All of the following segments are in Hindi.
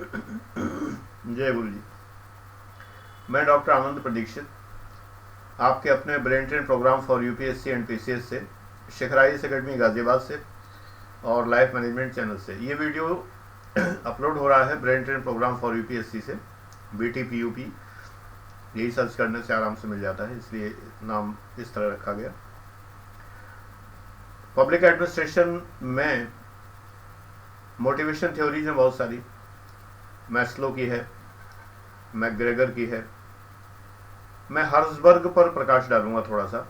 जय गुरु जी। मैं डॉक्टर आनंद प्रदीक्षित, आपके अपने brain train programme for UPSC and PCS से, शिखराइज अकेडमी गाजियाबाद से और लाइफ मैनेजमेंट चैनल से ये वीडियो अपलोड हो रहा है। Brain train programme for UPSC से, BTPUP यही सर्च करने से आराम से मिल जाता है, इसलिए नाम इस तरह रखा गया। पब्लिक एडमिनिस्ट्रेशन में मोटिवेशन थ्योरीज हैं बहुत सारी। मैस्लो की है, मैकग्रेगर की है। मैं हर्ट्जबर्ग पर प्रकाश डालूंगा थोड़ा सा।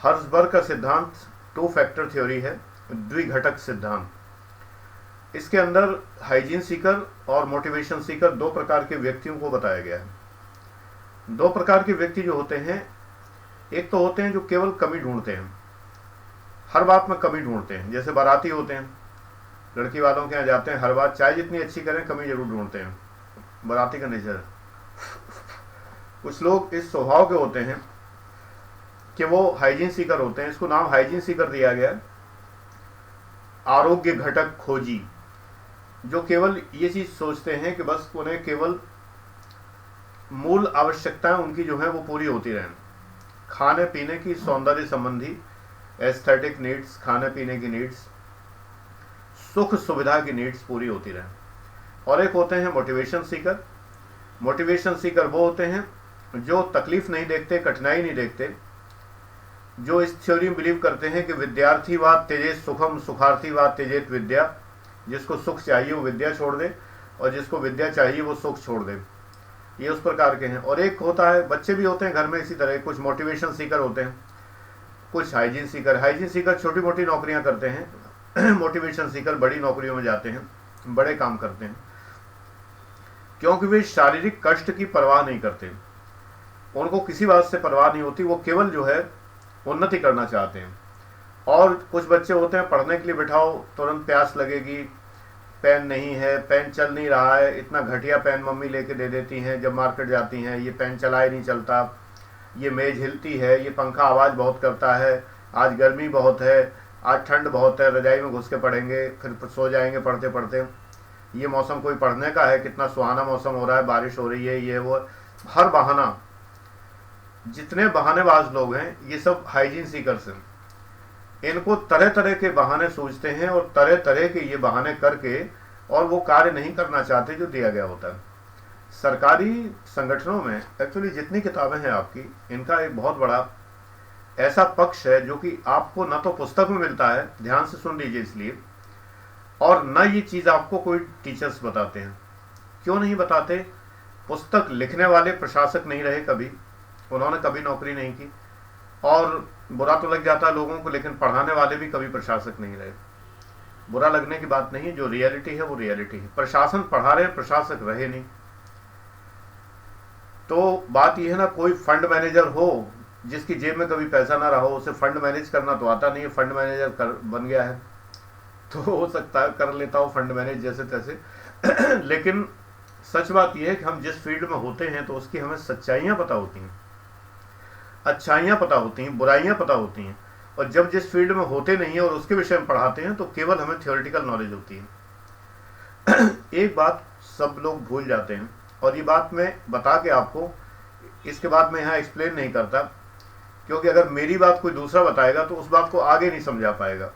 हर्ट्जबर्ग का सिद्धांत 2 फैक्टर थ्योरी है, द्विघटक सिद्धांत। इसके अंदर हाइजीन सीकर और मोटिवेशन सीकर 2 प्रकार के व्यक्तियों को बताया गया है। 2 प्रकार के व्यक्ति जो होते हैं, एक तो होते हैं जो केवल कमी ढूंढते हैं, हर बात में कमी ढूंढते हैं। जैसे बाराती होते हैं, लड़की वालों के यहाँ जाते हैं, हर बात चाहे जितनी अच्छी करें कमी जरूर ढूंढते हैं। बाराती का नेचर। कुछ लोग इस स्वभाव के होते हैं कि वो हाइजीन सीकर होते हैं। इसको नाम हाइजीन सीकर दिया गया, आरोग्य घटक खोजी, जो केवल ये चीज सोचते हैं कि बस उन्हें केवल मूल आवश्यकताएं उनकी जो है वो पूरी होती रहें। खाने पीने की, सौंदर्य संबंधी एस्थेटिक नीड्स, खाने पीने की नीड्स, सुख सुविधा की नीड्स पूरी होती रहें। और एक होते हैं मोटिवेशन सीकर। मोटिवेशन सीकर वो होते हैं जो तकलीफ नहीं देखते, कठिनाई नहीं देखते, जो इस थ्योरी में बिलीव करते हैं कि विद्यार्थीवाद त्यजेत सुखम, सुखार्थीवाद त्यजेत विद्या। जिसको सुख चाहिए वो विद्या छोड़ दे और जिसको विद्या चाहिए वो सुख छोड़ दे। ये उस प्रकार के हैं। और एक होता है, बच्चे भी होते हैं घर में इसी तरह, कुछ मोटिवेशन सीकर होते हैं, कुछ हाइजीन सीकर। हाइजीन सीकर छोटी मोटी नौकरियां करते हैं, मोटिवेशन सीकर बड़ी नौकरियों में जाते हैं, बड़े काम करते हैं, क्योंकि वे शारीरिक कष्ट की परवाह नहीं करते। उनको किसी बात से परवाह नहीं होती, वो केवल जो है उन्नति करना चाहते हैं। और कुछ बच्चे होते हैं, पढ़ने के लिए बिठाओ तुरंत प्यास लगेगी, पेन नहीं है, पेन चल नहीं रहा है, इतना घटिया पेन मम्मी लेके दे देती हैं जब मार्केट जाती हैं, ये पेन चलाए नहीं चलता, ये मेज हिलती है, ये पंखा आवाज़ बहुत करता है, आज गर्मी बहुत है, आज ठंड बहुत है, रजाई में घुस के पढ़ेंगे, फिर सो जाएंगे पढ़ते पढ़ते। ये मौसम कोई पढ़ने का है, कितना सुहाना मौसम हो रहा है, बारिश हो रही है, ये वो, हर बहाना। जितने बहानेबाज लोग हैं ये सब हाइजीन सीकर्स हैं। इनको तरह तरह के बहाने सूझते हैं और तरह तरह के ये बहाने करके और वो कार्य नहीं करना चाहते जो दिया गया होता है। सरकारी संगठनों में एक्चुअली जितनी किताबें हैं आपकी, इनका एक बहुत बड़ा ऐसा पक्ष है जो कि आपको न तो पुस्तक में मिलता है, ध्यान से सुन लीजिए इसलिए, और न ये चीज़ आपको कोई टीचर्स बताते हैं। क्यों नहीं बताते? पुस्तक लिखने वाले प्रशासक नहीं रहे कभी, उन्होंने कभी नौकरी नहीं की, और बुरा तो लग जाता है लोगों को, लेकिन पढ़ाने वाले भी कभी प्रशासक नहीं रहे। बुरा लगने की बात नहीं है, जो रियलिटी है वो रियलिटी है। प्रशासन पढ़ा रहे, प्रशासक रहे नहीं। तो बात यह है ना, कोई फंड मैनेजर हो जिसकी जेब में कभी पैसा ना रहा हो, उसे फंड मैनेज करना तो आता नहीं है, फंड मैनेजर बन गया है, तो हो सकता है कर लेता हो फंड मैनेज जैसे तैसे। लेकिन सच बात यह है कि हम जिस फील्ड में होते हैं तो उसकी हमें सच्चाइयाँ पता होती हैं, अच्छाइयाँ पता होती हैं, बुराइयाँ पता होती हैं। और जब जिस फील्ड में होते नहीं है और उसके विषय में पढ़ाते हैं तो केवल हमें थियोरेटिकल नॉलेज होती है। एक बात सब लोग भूल जाते हैं, और ये बात मैं बता के आपको, इसके बाद मैं यहाँ एक्सप्लेन नहीं करता, क्योंकि अगर मेरी बात कोई दूसरा बताएगा तो उस बात को आगे नहीं समझा पाएगा,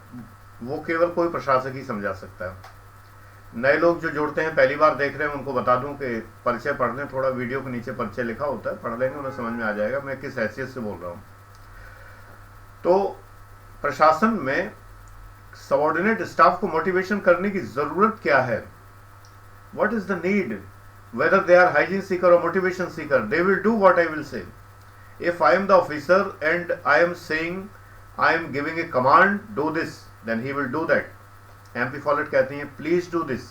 वो केवल कोई प्रशासक ही समझा सकता है। नए लोग जो जुड़ते हैं, पहली बार देख रहे हैं, उनको बता दूं कि परिचय पढ़ लें, थोड़ा वीडियो के नीचे परिचय लिखा होता है, पढ़ लेंगे, उन्हें समझ में आ जाएगा मैं किस हैसियत से बोल रहा हूँ। तो प्रशासन में सबऑर्डिनेट स्टाफ को मोटिवेशन करने की जरूरत क्या है? What is the need? Whether they are hygiene seeker और motivation seeker, they will do what I will say. If I am the officer and I am saying, I am giving a command, do this, then he will do that. MP Follett कहती हैं प्लीज डू दिस,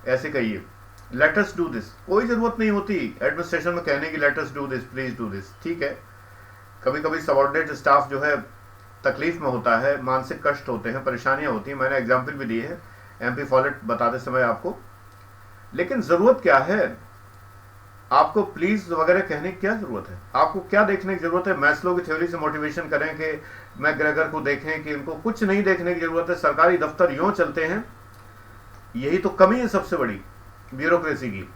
ऐसे कहिए, लेट अस डू दिस। कोई जरूरत नहीं होती एडमिनिस्ट्रेशन में कहने की, let us do this, please do this. ठीक है, कभी कभी सबऑर्डिनेट स्टाफ जो है तकलीफ में होता है, मानसिक कष्ट होते हैं, परेशानियां होती हैं, मैंने एग्जाम्पल भी दिए हैं MP Follett बताते समय आपको। लेकिन जरूरत क्या है? आपको प्लीज वगैरह कहने की क्या जरूरत है? आपको क्या देखने की जरूरत है? मैस्लो की थ्योरी से मोटिवेशन करें कि मैकग्रेगर को देखें, कि इनको कुछ नहीं देखने की जरूरत है। सरकारी दफ्तर यूं चलते हैं, यही तो कमी है सबसे बड़ी। ब्यूरोक्रेसी की।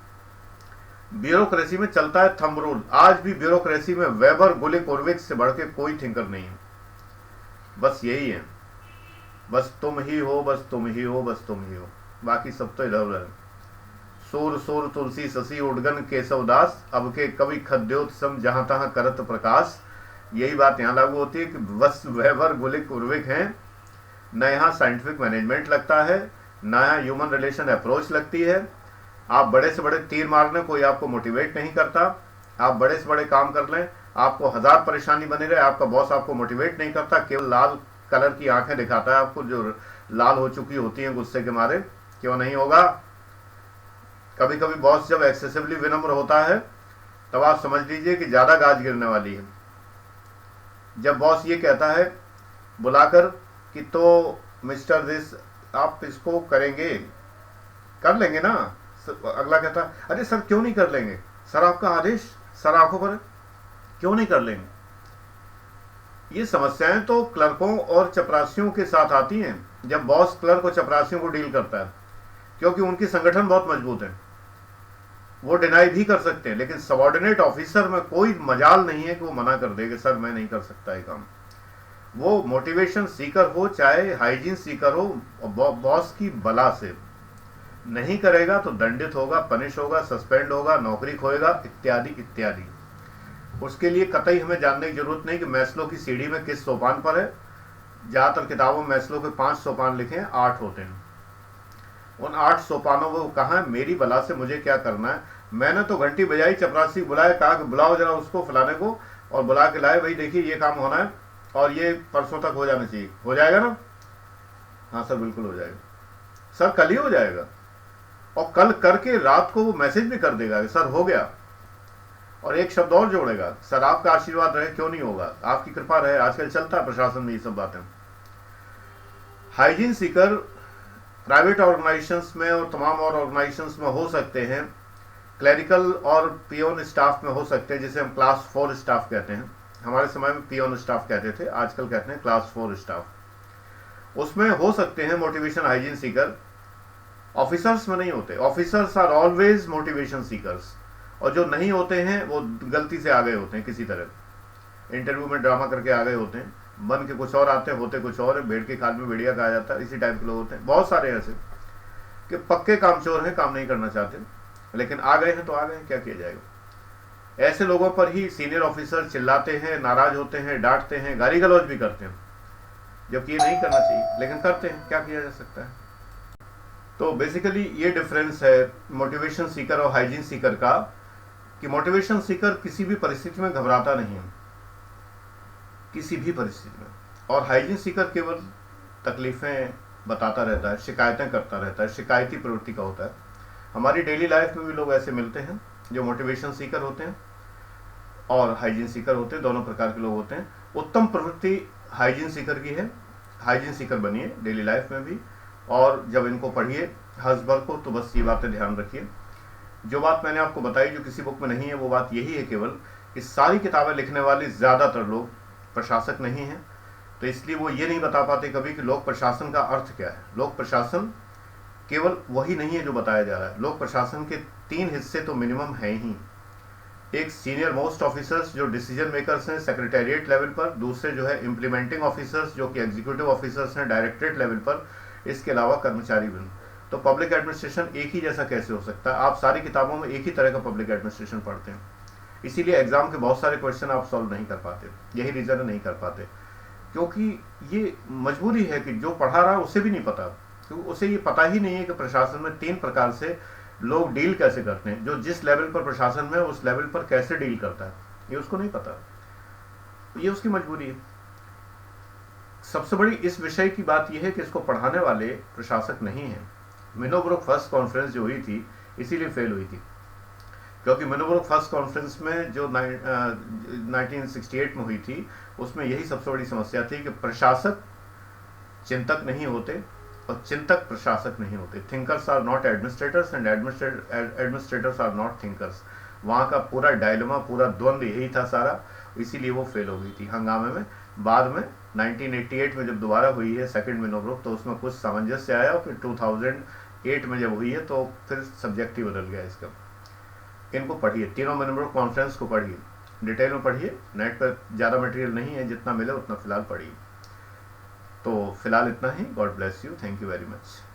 ब्यूरोक्रेसी में चलता है थंब रूल। आज भी ब्यूरोक्रेसी में वेबर, गुलिक, उर्विक से बढ़ के कोई थिंकर नहीं है। बस यही है, बस तुम ही हो, बस तुम ही हो, बस तुम ही हो, बाकी सब तो इधर उधर। सूर सूर तुलसी शशि उडगन केशवदास, अब के कवि खद्योत्सम जहां तहां करत प्रकाश। यही बात यहाँ लागू होती है कि बस वेबर, गुलिक, उर्विक हैं। न यहाँ साइंटिफिक मैनेजमेंट लगता है, न यहाँ ह्यूमन रिलेशन अप्रोच लगती है। आप बड़े से बड़े तीर मारने, कोई आपको मोटिवेट नहीं करता। आप बड़े से बड़े काम कर लें, आपको 1000 परेशानी बनी रहे, आपका बॉस आपको मोटिवेट नहीं करता, केवल लाल कलर की आंखें दिखाता है आपको, जो लाल हो चुकी होती हैं गुस्से के मारे। क्यों नहीं होगा? कभी कभी बॉस जब एक्सेसिवली विनम्र होता है तब आप समझ लीजिए कि ज्यादा गाज गिरने वाली है। जब बॉस ये कहता है बुलाकर कि तो मिस्टर दिस आप इसको करेंगे, कर लेंगे ना? अगला कहता है अरे सर क्यों नहीं कर लेंगे, सर आपका आदेश, सर आंखों पर, क्यों नहीं कर लेंगे? ये समस्याएं तो क्लर्कों और चपरासियों के साथ आती हैं जब बॉस क्लर्क और चपरासियों को डील करता है, क्योंकि उनकी संगठन बहुत मजबूत है, वो डिनाई भी कर सकते हैं। लेकिन सबॉर्डिनेट ऑफिसर में कोई मजाल नहीं है कि वो मना कर दे कि सर मैं नहीं कर सकता ये काम। वो मोटिवेशन सीकर हो चाहे हाइजीन सीकर हो, बॉस की बला से नहीं करेगा तो दंडित होगा, पनिश होगा, सस्पेंड होगा, नौकरी खोएगा, इत्यादि इत्यादि। उसके लिए कतई हमें जानने की जरूरत नहीं कि मैस्लो की सीढ़ी में किस सोपान पर है। ज्यादातर किताबों में मैस्लो के 5 सोपान लिखे हैं, 8 होते हैं। उन 8 सोपानों में वो कहा मेरी बला से मुझे क्या करना है। मैंने तो घंटी बजाई, चपरासी बुलाया, कहा कि बुलाओ जरा उसको फलाने को, और बुला के लाए, भाई देखिए ये काम होना है और ये परसों तक हो जाना चाहिए। हो जाएगा ना? हाँ सर बिल्कुल हो जाएगा। सर कल ही हो जाएगा। और कल करके रात को वो मैसेज भी कर देगा कि सर हो गया, और एक शब्द और जोड़ेगा, सर आपका आशीर्वाद रहे, क्यों नहीं होगा, आपकी कृपा रहे। आजकल चलता है प्रशासन में ये सब बातें। हाइजीन सीकर प्राइवेट ऑर्गेनाइजेशंस में और तमाम और ऑर्गेनाइजेशंस में हो सकते हैं, क्लरिकल और पियोन स्टाफ में हो सकते हैं, जिसे हम क्लास 4 स्टाफ कहते हैं। हमारे समय में पियोन स्टाफ कहते थे, आजकल कहते हैं क्लास 4 स्टाफ। उसमें हो सकते हैं मोटिवेशन हाइजीन सीकर। ऑफिसर्स में नहीं होते। Officers are always motivation seekers, और जो नहीं होते हैं वो गलती से आ गए होते हैं, किसी तरह इंटरव्यू में ड्रामा करके आ गए होते हैं, बन के कुछ और आते हैं, होते कुछ और है। भेड़ के खाल में भेड़िया कहा जाता है, इसी टाइप के लोग होते हैं। बहुत सारे ऐसे कि पक्के कामचोर हैं, काम नहीं करना चाहते, लेकिन आ गए हैं तो आ गए, क्या किया जाएगा। ऐसे लोगों पर ही सीनियर ऑफिसर चिल्लाते हैं, नाराज होते हैं, डांटते हैं, गाली गलौज भी करते हैं, जबकि ये नहीं करना चाहिए, लेकिन करते हैं, क्या किया जा सकता है। तो बेसिकली ये डिफरेंस है मोटिवेशन सीकर और हाइजीन सीकर का, कि मोटिवेशन सीकर किसी भी परिस्थिति में घबराता नहीं है, किसी भी परिस्थिति में, और हाइजीन सीकर केवल तकलीफें बताता रहता है, शिकायतें करता रहता है, शिकायती प्रवृत्ति का होता है। हमारी डेली लाइफ में भी लोग ऐसे मिलते हैं जो मोटिवेशन सीकर होते हैं और हाइजीन सीकर होते हैं, दोनों प्रकार के लोग होते हैं। उत्तम प्रवृत्ति हाइजीन सीकर की है, हाइजीन सीकर बनिए डेली लाइफ में भी, और जब इनको पढ़िए हसबर को, तो बस ये बातें ध्यान रखिए। जो बात मैंने आपको बताई जो किसी बुक में नहीं है, वो बात यही है केवल कि सारी किताबें लिखने वाले ज़्यादातर लोग प्रशासक नहीं हैं, तो इसलिए वो ये नहीं बता पाते कभी कि लोक प्रशासन का अर्थ क्या है। लोक प्रशासन केवल वही नहीं है जो बताया जा रहा है। लोक प्रशासन के 3 हिस्से तो मिनिमम हैं ही। एक सीनियर मोस्ट ऑफिसर्स जो डिसीजन मेकर्स हैं सेक्रेटेरिएट लेवल पर, दूसरे जो है इम्प्लीमेंटिंग ऑफिसर्स जो कि एग्जीक्यूटिव ऑफिसर्स हैं डायरेक्टरेट लेवल पर, इसके अलावा कर्मचारी वृंद। तो पब्लिक एडमिनिस्ट्रेशन एक ही जैसा कैसे हो सकता है? आप सारी किताबों में एक ही तरह का पब्लिक एडमिनिस्ट्रेशन पढ़ते हैं, इसीलिए एग्जाम के बहुत सारे क्वेश्चन आप सॉल्व नहीं कर पाते। यही रीजन है नहीं कर पाते, क्योंकि ये मजबूरी है कि जो पढ़ा रहा है उसे भी नहीं पता, क्योंकि उसे ये पता ही नहीं है कि प्रशासन में 3 प्रकार से लोग डील कैसे करते हैं। जो जिस लेवल पर प्रशासन में उस लेवल पर कैसे डील करता है ये उसको नहीं पता, ये उसकी मजबूरी है। सबसे बड़ी इस विषय की बात यह है कि इसको पढ़ाने वाले प्रशासक नहीं हैं। मिनोब्रुक फर्स्ट कॉन्फ्रेंस जो हुई थी इसीलिए फेल हुई थी, क्योंकि मिनोब्रुक फर्स्ट कॉन्फ्रेंस में जो 1968 में हुई थी, उसमें यही सबसे बड़ी समस्या थी कि प्रशासक चिंतक नहीं होते और चिंतक प्रशासक नहीं होते। Thinkers are not administrators and administrators are not thinkers. वहाँ का पूरा डायलेमा, पूरा द्वंद्व यही था सारा, इसीलिए वो फेल हो गई थी हंगामे में। बाद में 1988 में जब दोबारा हुई है सेकंड मिनोब्रुक, तो उसमें कुछ सामंजस्य आया और फिर 2008 में जब हुई है, तो फिर सब्जेक्ट ही बदल गया इसका। इनको पढ़िए, तीनों मेंबर कॉन्फ्रेंस को पढ़िए, डिटेल में पढ़िए। नेट पर ज़्यादा मटेरियल नहीं है, जितना मिले उतना फ़िलहाल पढ़िए। तो फिलहाल इतना ही। God bless you, thank you very much.